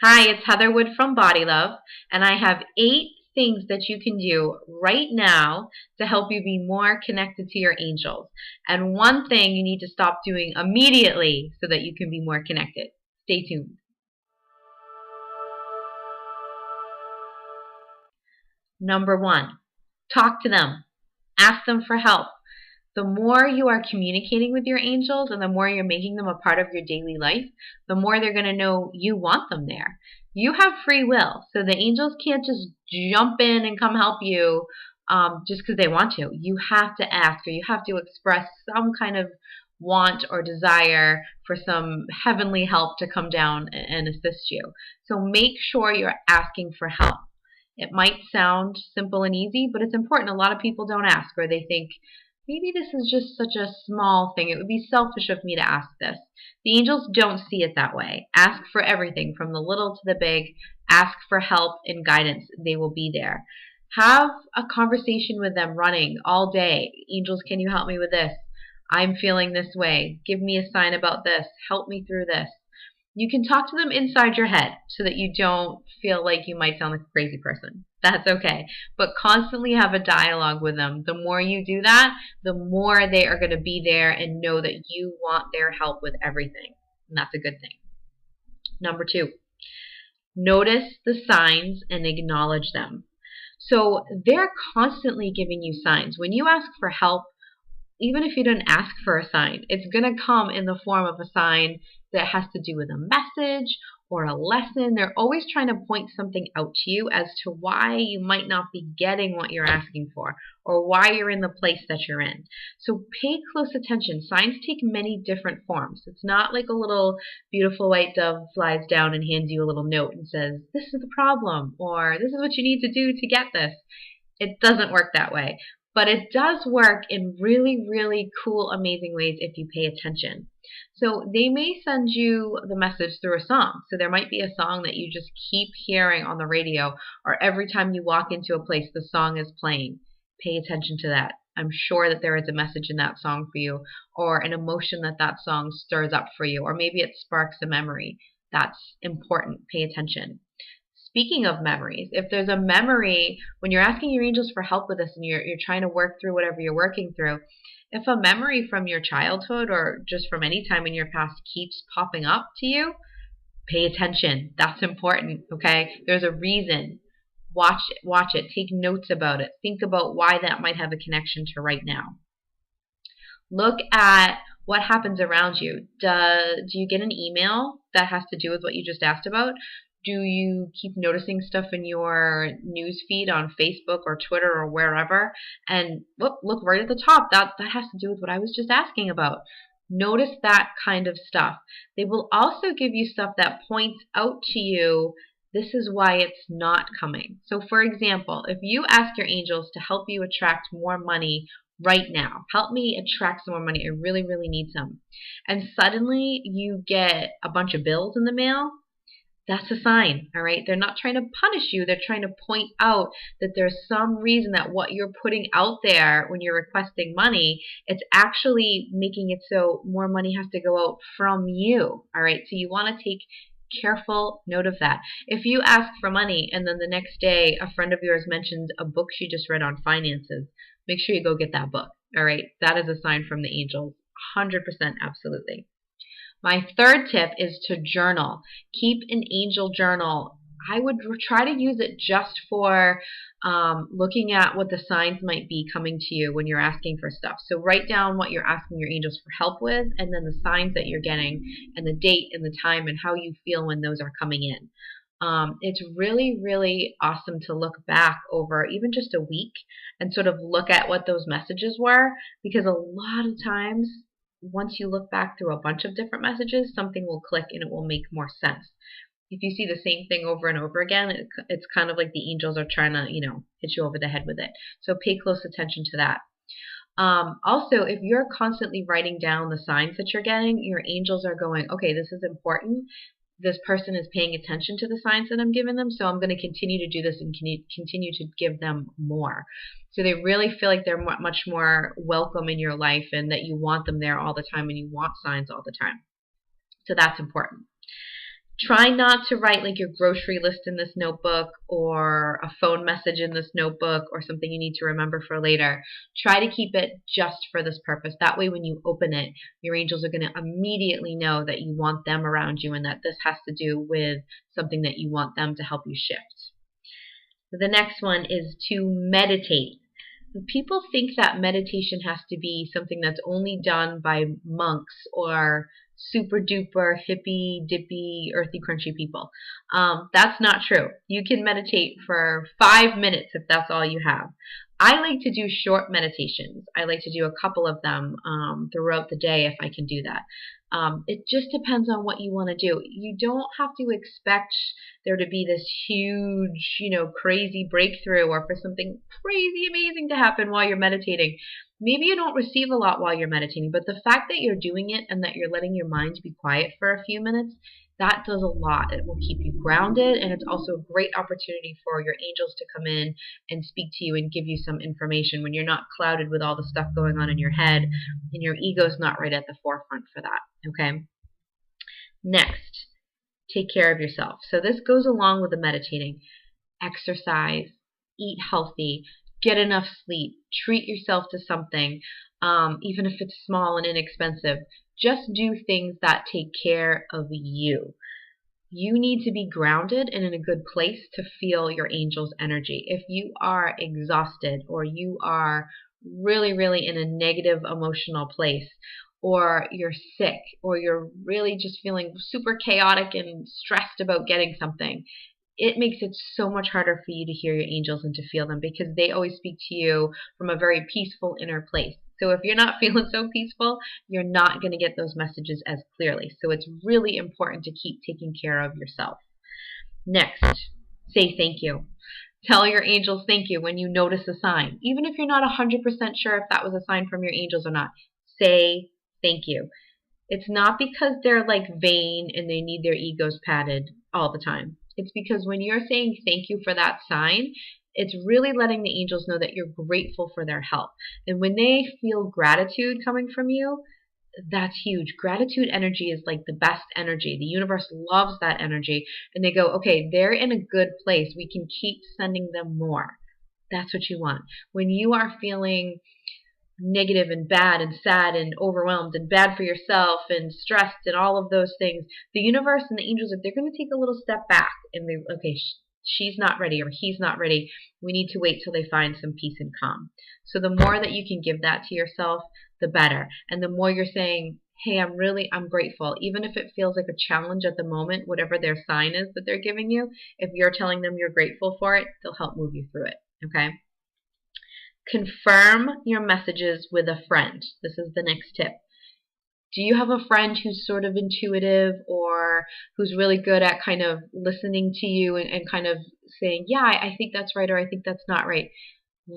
Hi, it's Heather Wood from Body Love, and I have 8 things that you can do right now to help you be more connected to your angels. And one thing you need to stop doing immediately so that you can be more connected. Stay tuned. Number 1, talk to them. Ask them for help. The more you are communicating with your angels and the more you're making them a part of your daily life, the more they're going to know you want them there. You have free will, so the angels can't just jump in and come help you just because they want to. You have to ask, or you have to express some kind of want or desire for some heavenly help to come down and assist you. So make sure you're asking for help. It might sound simple and easy, but it's important. A lot of people don't ask, or they think, maybe this is just such a small thing. It would be selfish of me to ask this. The angels don't see it that way. Ask for everything, from the little to the big. Ask for help and guidance. They will be there. Have a conversation with them running all day. Angels, can you help me with this? I'm feeling this way. Give me a sign about this. Help me through this. You can talk to them inside your head so that you don't feel like you might sound like a crazy person. That's okay. But constantly have a dialogue with them. The more you do that, the more they are going to be there and know that you want their help with everything. And that's a good thing. Number 2, notice the signs and acknowledge them. So they're constantly giving you signs. When you ask for help, even if you didn't ask for a sign, it's going to come in the form of a sign that has to do with a message or a lesson. They're always trying to point something out to you as to why you might not be getting what you're asking for or why you're in the place that you're in. So pay close attention. Signs take many different forms. It's not like a little beautiful white dove flies down and hands you a little note and says, this is the problem, or this is what you need to do to get this. It doesn't work that way. But it does work in really, really cool, amazing ways if you pay attention. So they may send you the message through a song. So there might be a song that you just keep hearing on the radio, or every time you walk into a place, the song is playing. Pay attention to that. I'm sure that there is a message in that song for you, or an emotion that that song stirs up for you, or maybe it sparks a memory. That's important. Pay attention. Speaking of memories, if there's a memory, when you're asking your angels for help with this and you're trying to work through whatever you're working through, if a memory from your childhood or just from any time in your past keeps popping up to you, pay attention. That's important, okay? There's a reason. Watch it, take notes about it. Think about why that might have a connection to right now. Look at what happens around you. Do you get an email that has to do with what you just asked about? Do you keep noticing stuff in your news feed on Facebook or Twitter or wherever? And look right at the top. That has to do with what I was just asking about. Notice that kind of stuff. They will also give you stuff that points out to you, this is why it's not coming. So for example, if you ask your angels to help you attract more money right now, help me attract some more money, I really, really need some, and suddenly you get a bunch of bills in the mail, that's a sign, all right? They're not trying to punish you. They're trying to point out that there's some reason that what you're putting out there when you're requesting money, it's actually making it so more money has to go out from you, all right? So you want to take careful note of that. If you ask for money and then the next day a friend of yours mentions a book she just read on finances, make sure you go get that book, all right? That is a sign from the angels, 100%, absolutely. My third tip is to journal. Keep an angel journal. I would try to use it just for looking at what the signs might be coming to you when you're asking for stuff. So write down what you're asking your angels for help with, and then the signs that you're getting, and the date and the time and how you feel when those are coming in. It's really, really awesome to look back over even just a week and sort of look at what those messages were, because a lot of times once you look back through a bunch of different messages, something will click and it will make more sense. If you see the same thing over and over again, it's kind of like the angels are trying to, hit you over the head with it. So pay close attention to that. Also, if you're constantly writing down the signs that you're getting, your angels are going, okay, this is important. This person is paying attention to the signs that I'm giving them, so I'm going to continue to do this and continue to give them more. So they really feel like they're much more welcome in your life and that you want them there all the time and you want signs all the time. So that's important. Try not to write like your grocery list in this notebook or a phone message in this notebook or something you need to remember for later. Try to keep it just for this purpose. That way when you open it, your angels are going to immediately know that you want them around you and that this has to do with something that you want them to help you shift. The next one is to meditate. People think that meditation has to be something that's only done by monks or super duper hippy dippy earthy crunchy people. That's not true. You can meditate for 5 minutes if that's all you have. I like to do short meditations. I like to do a couple of them throughout the day if I can do that. It just depends on what you want to do. You don't have to expect there to be this huge, crazy breakthrough or for something crazy amazing to happen while you're meditating. Maybe you don't receive a lot while you're meditating, but the fact that you're doing it and that you're letting your mind be quiet for a few minutes, that does a lot. It will keep you grounded, and it's also a great opportunity for your angels to come in and speak to you and give you some information when you're not clouded with all the stuff going on in your head and your ego's not right at the forefront for that. Okay? Next, take care of yourself. So this goes along with the meditating. Exercise, eat healthy, get enough sleep, treat yourself to something, even if it's small and inexpensive. Just do things that take care of you. You need to be grounded and in a good place to feel your angel's energy. If you are exhausted or you are really, really in a negative emotional place, or you're sick, or you're really just feeling super chaotic and stressed about getting something, it makes it so much harder for you to hear your angels and to feel them because they always speak to you from a very peaceful inner place. So if you're not feeling so peaceful, you're not going to get those messages as clearly. So it's really important to keep taking care of yourself. Next, say thank you. Tell your angels thank you when you notice a sign. Even if you're not 100% sure if that was a sign from your angels or not, say thank you. It's not because they're like vain and they need their egos patted all the time. It's because when you're saying thank you for that sign, it's really letting the angels know that you're grateful for their help. And when they feel gratitude coming from you, that's huge. Gratitude energy is like the best energy. The universe loves that energy. And they go, okay, they're in a good place. We can keep sending them more. That's what you want. When you are feeling negative and bad and sad and overwhelmed and bad for yourself and stressed and all of those things, the universe and the angels, if they're going to take a little step back and they, okay, she's not ready or he's not ready, we need to wait till they find some peace and calm. So the more that you can give that to yourself, the better. And the more you're saying, hey, I'm grateful, even if it feels like a challenge at the moment, whatever their sign is that they're giving you, if you're telling them you're grateful for it, they'll help move you through it. Okay? Confirm your messages with a friend. This is the next tip. Do you have a friend who's sort of intuitive or who's really good at kind of listening to you and kind of saying, yeah, I think that's right or I think that's not right?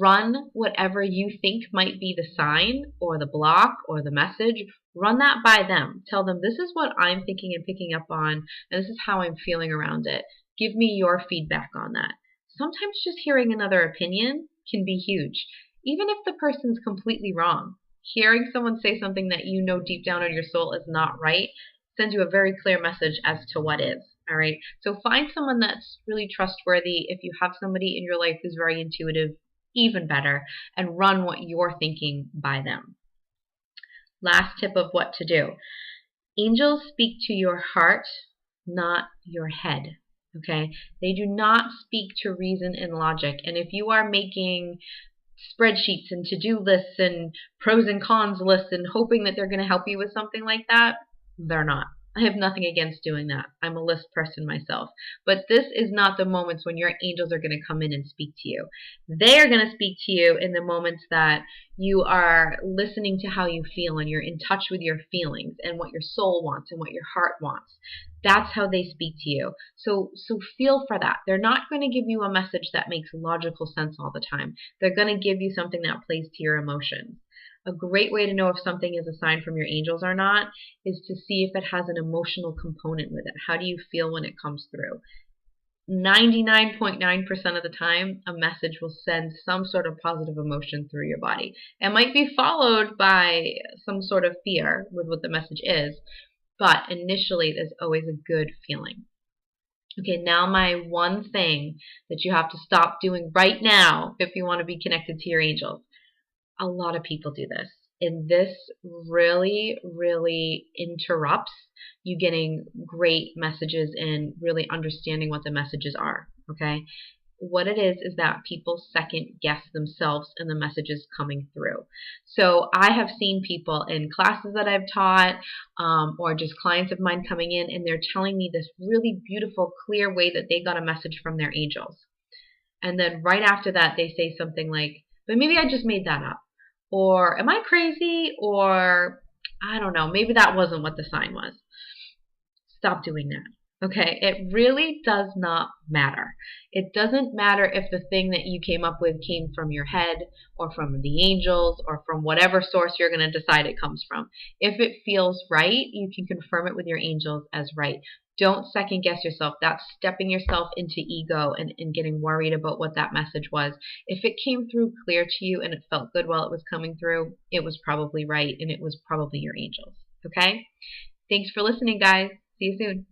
Run whatever you think might be the sign or the block or the message. Run that by them. Tell them, this is what I'm thinking and picking up on, and this is how I'm feeling around it. Give me your feedback on that. Sometimes just hearing another opinion can be huge. Even if the person's completely wrong, hearing someone say something that you know deep down in your soul is not right sends you a very clear message as to what is. All right. So find someone that's really trustworthy. If you have somebody in your life who's very intuitive, even better, and run what you're thinking by them. Last tip of what to do. Angels speak to your heart, not your head. Okay? They do not speak to reason and logic. And if you are making spreadsheets and to-do lists and pros and cons lists and hoping that they're going to help you with something like that, they're not. I have nothing against doing that. I'm a list person myself. But this is not the moments when your angels are going to come in and speak to you. They are going to speak to you in the moments that you are listening to how you feel and you're in touch with your feelings and what your soul wants and what your heart wants. That's how they speak to you. So feel for that. They're not going to give you a message that makes logical sense all the time. They're going to give you something that plays to your emotions. A great way to know if something is a sign from your angels or not is to see if it has an emotional component with it. How do you feel when it comes through? 99.9% of the time, a message will send some sort of positive emotion through your body. It might be followed by some sort of fear with what the message is, but initially there's always a good feeling. Okay, now my one thing that you have to stop doing right now if you want to be connected to your angels. A lot of people do this, and this really, really interrupts you getting great messages and really understanding what the messages are. Okay, what it is that people second guess themselves and the messages coming through. So I have seen people in classes that I've taught, or just clients of mine coming in, and they're telling me this really beautiful, clear way that they got a message from their angels. And then right after that, they say something like, but maybe I just made that up. Or am I crazy? Or I don't know, maybe that wasn't what the sign was. Stop doing that. Okay, it really does not matter. It doesn't matter if the thing that you came up with came from your head or from the angels or from whatever source you're going to decide it comes from. If it feels right, you can confirm it with your angels as right. Don't second guess yourself. That's stepping yourself into ego and getting worried about what that message was. If it came through clear to you and it felt good while it was coming through, it was probably right and it was probably your angels. Okay? Thanks for listening, guys. See you soon.